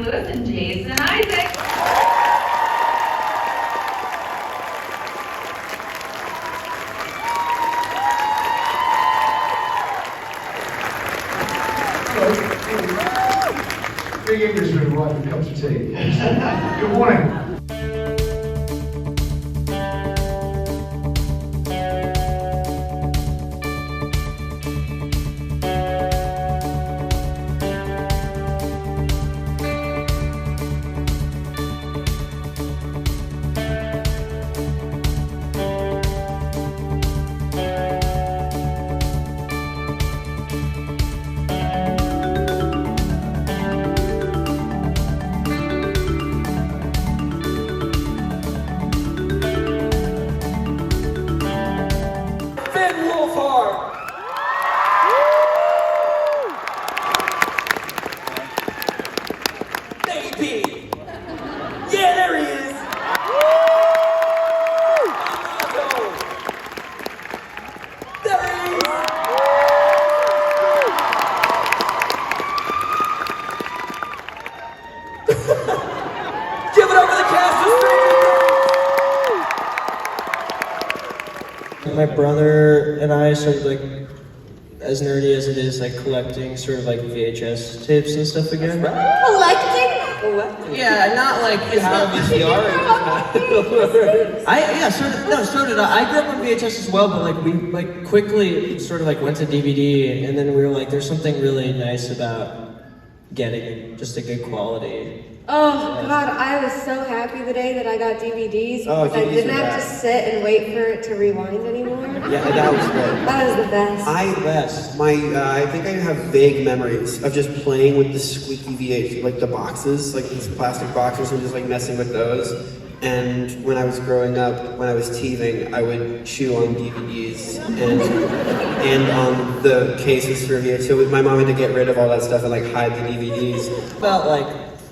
And Jason Isaac. Big Englishman wanting cups of tea. Good morning. Yeah, there he is! There he is! Give it up for the cast of Stranger Things! My brother and I started, like, as nerdy as it is, like, collecting sort of like VHS tapes and stuff again. Collecting? Yeah, not like it's not VCR. So did I. I grew up on VHS as well, but like we like quickly sort of like went to DVD, and then we were like, there's something really nice about getting just a good quality. Oh God, I was so happy the day that I got DVDs. I didn't have to sit and wait for it to rewind anymore. Yeah, that was great. That was the best. I think I have vague memories of just playing with the squeaky VH, like the boxes, like these plastic boxes, and just like messing with those. And when I was growing up, when I was teething, I would chew on DVDs and on the cases for VH. So my mom had to get rid of all that stuff and like hide the DVDs. About like,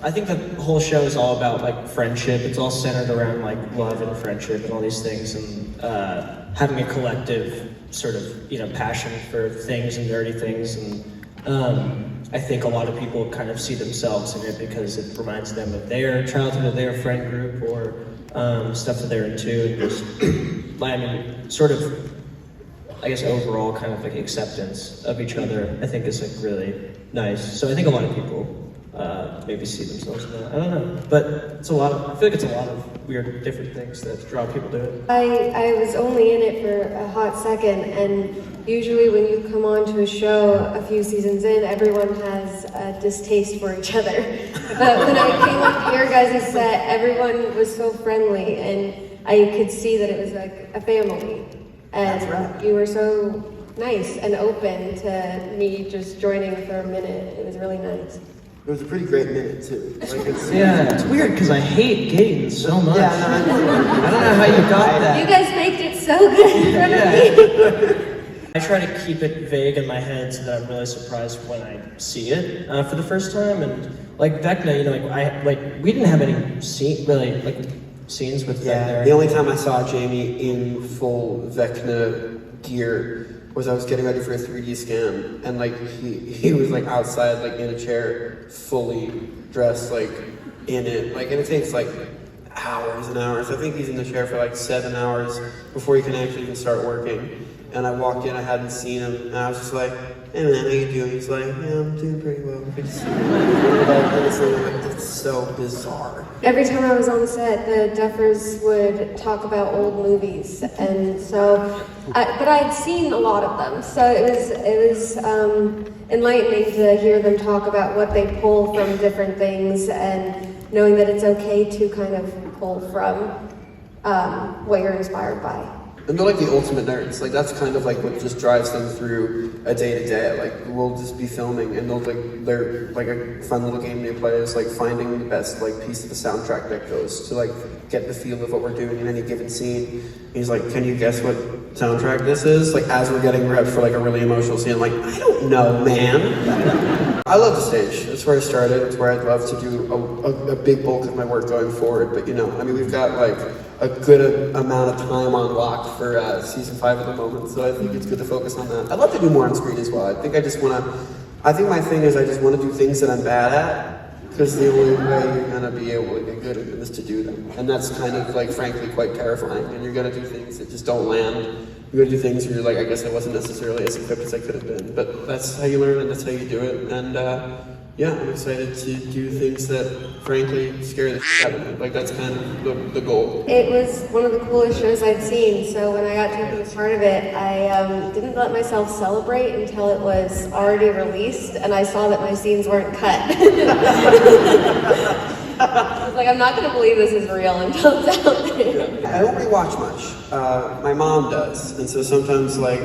I think the whole show is all about like friendship. It's all centered around like love and friendship and all these things, and having a collective sort of, you know, passion for things and nerdy things. And I think a lot of people kind of see themselves in it because it reminds them of their childhood, of their friend group, or stuff that they're into, and just, I mean, sort of, I guess overall kind of like acceptance of each other, I think is like really nice. So I think a lot of people maybe see themselves in that. I don't know, but it's a lot of, I feel like it's a lot of weird different things that draw people to it. I was only in it for a hot second, and usually when you come on to a show a few seasons in, everyone has a distaste for each other. But when I came up to your guys' set, everyone was so friendly, and I could see that it was like a family. And you were so nice and open to me just joining for a minute. It was really nice. It was a pretty great minute too. Like it's weird because I hate games so much. Yeah, I don't know how you got that. You guys made it so good in front of me. I try to keep it vague in my head so that I'm really surprised when I see it for the first time. And like Vecna, you know, we didn't have any scenes with Vecna. The only time I saw Jamie in full Vecna gear was I was getting ready for a 3D scan, and like he was like outside, like in a chair, fully dressed, like in it, like, and it takes like hours and hours. I think he's in the chair for like 7 hours before he can actually even start working. And I walked in, I hadn't seen him, and I was just like, "Hey man, how you doing?" He's like, "Yeah, I'm doing pretty well. Good to see you." It's so bizarre. Every time I was on set, the Duffers would talk about old movies, and so, but I'd seen a lot of them, so it was enlightening to hear them talk about what they pull from different things and knowing that it's okay to kind of pull from what you're inspired by. And they're like the ultimate nerds. Like that's kind of like what just drives them through a day to day. Like we'll just be filming and they're like a fun little game they play is like finding the best like piece of the soundtrack that goes to like get the feel of what we're doing in any given scene. And he's like, can you guess what soundtrack this is? Like as we're getting repped for like a really emotional scene, I'm like, I don't know, man. I love the stage. That's where I started. It's where I'd love to do a big bulk of my work going forward. But you know, I mean, we've got like a good amount of time on lock for season 5 at the moment, so I think it's good to focus on that. I'd love to do more on screen as well. I think my thing is I just want to do things that I'm bad at, because the only way you're gonna be able to get good at them is to do them. And that's kind of like, frankly, quite terrifying. And you're gonna do things that just don't land. You're gonna do things where you're like, I guess I wasn't necessarily as equipped as I could have been. But that's how you learn and that's how you do it. And yeah, I'm excited to do things that, frankly, scare the shit out of me. Like, that's kind of the goal. It was one of the coolest shows I'd seen, so when I got to be a part of it, I didn't let myself celebrate until it was already released, and I saw that my scenes weren't cut. I was like, I'm not going to believe this is real until it's out there. I don't rewatch much. My mom does, and so sometimes, like,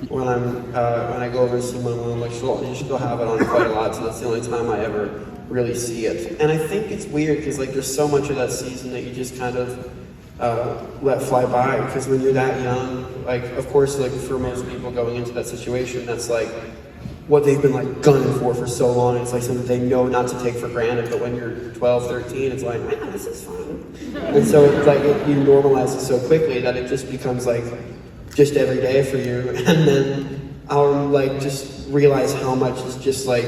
when I go over to see my mom, like she'll have it on quite a lot, so that's the only time I ever really see it. And I think it's weird because like there's so much of that season that you just kind of let fly by, because when you're that young, like of course like for most people going into that situation, that's like what they've been like gunning for so long. It's like something they know not to take for granted, but when you're 12, 13, it's like, man, this is fun. And so it's like you normalize it so quickly that it just becomes like just every day for you, and then I'll like just realize how much is just like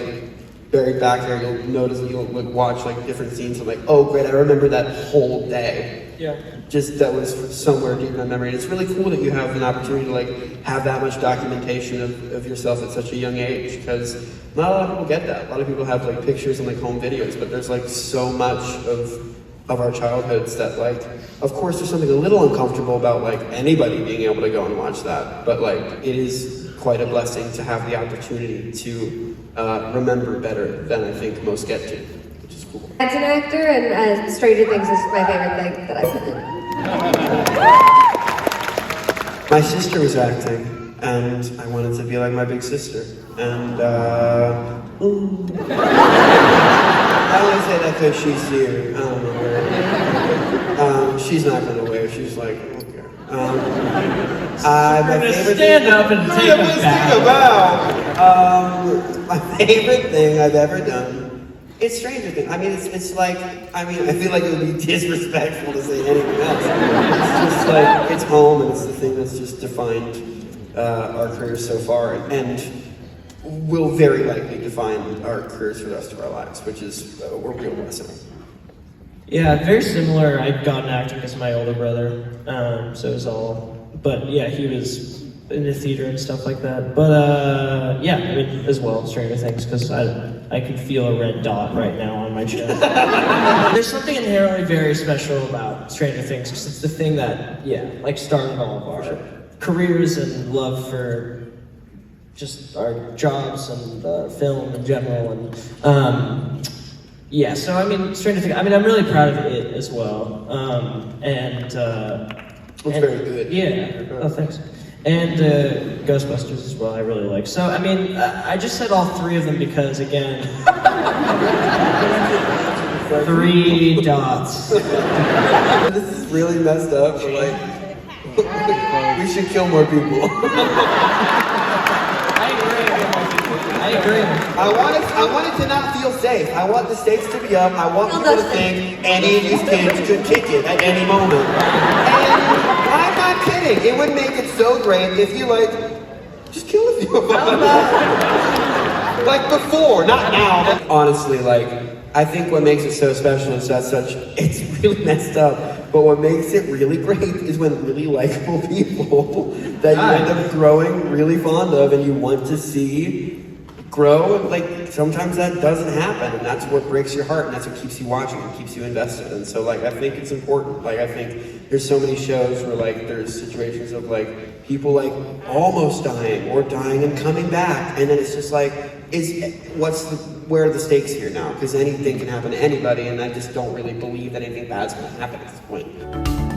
buried back there. You'll notice, you'll like watch like different scenes and like, oh great, I remember that whole day. Yeah. Just that was somewhere deep in my memory. And it's really cool that you have an opportunity to like have that much documentation of yourself at such a young age, because not a lot of people get that. A lot of people have like pictures and like home videos, but there's like so much of our childhoods that like, of course there's something a little uncomfortable about like anybody being able to go and watch that, but like it is quite a blessing to have the opportunity to remember better than I think most get to, which is cool. As an actor, and Stranger Things is my favorite thing that I've done. My sister was acting, and I wanted to be like my big sister, and I want to say that because she's here. I don't know where. She's not going to wave. She's like, okay. My favorite stand up and take a bow. My favorite thing I've ever done is Stranger Things. I mean, it's like, I feel like it would be disrespectful to say anything else. It's just like, it's home, and it's the thing that's just defined our careers so far, and will very likely define our careers for the rest of our lives, which is a real blessing. Yeah, very similar. I got into acting because of my older brother, so it was all. But yeah, he was in the theater and stuff like that. But yeah, I mean, as well, Stranger Things, because I could feel a red dot right now on my chest. There's something inherently very special about Stranger Things, because it's the thing that, yeah, like started all of our careers and love for just our jobs and film in general, and yeah. So I mean, Stranger Things. I mean, I'm really proud of it as well, and very good. Yeah. Oh, thanks. And Ghostbusters as well. I really like. So I mean, I just said all three of them because again, 3 dots. This is really messed up. But like, we should kill more people. I agree. I want it to not feel safe. I want the stakes to be up. I want people to think any of these kids could kick it at any moment. And I'm not kidding. It would make it so great if you like just kill a few of them. Like before, not now. But honestly, like I think what makes it so special is that it's really messed up. But what makes it really great is when really likable people that you end up growing really fond of and you want to see grow, and like sometimes that doesn't happen, and that's what breaks your heart, and that's what keeps you watching and keeps you invested. And so like I think it's important. Like I think there's so many shows where like there's situations of like people like almost dying or dying and coming back, and then it's just like where are the stakes here now? Because anything can happen to anybody, and I just don't really believe that anything bad's going to happen at this point.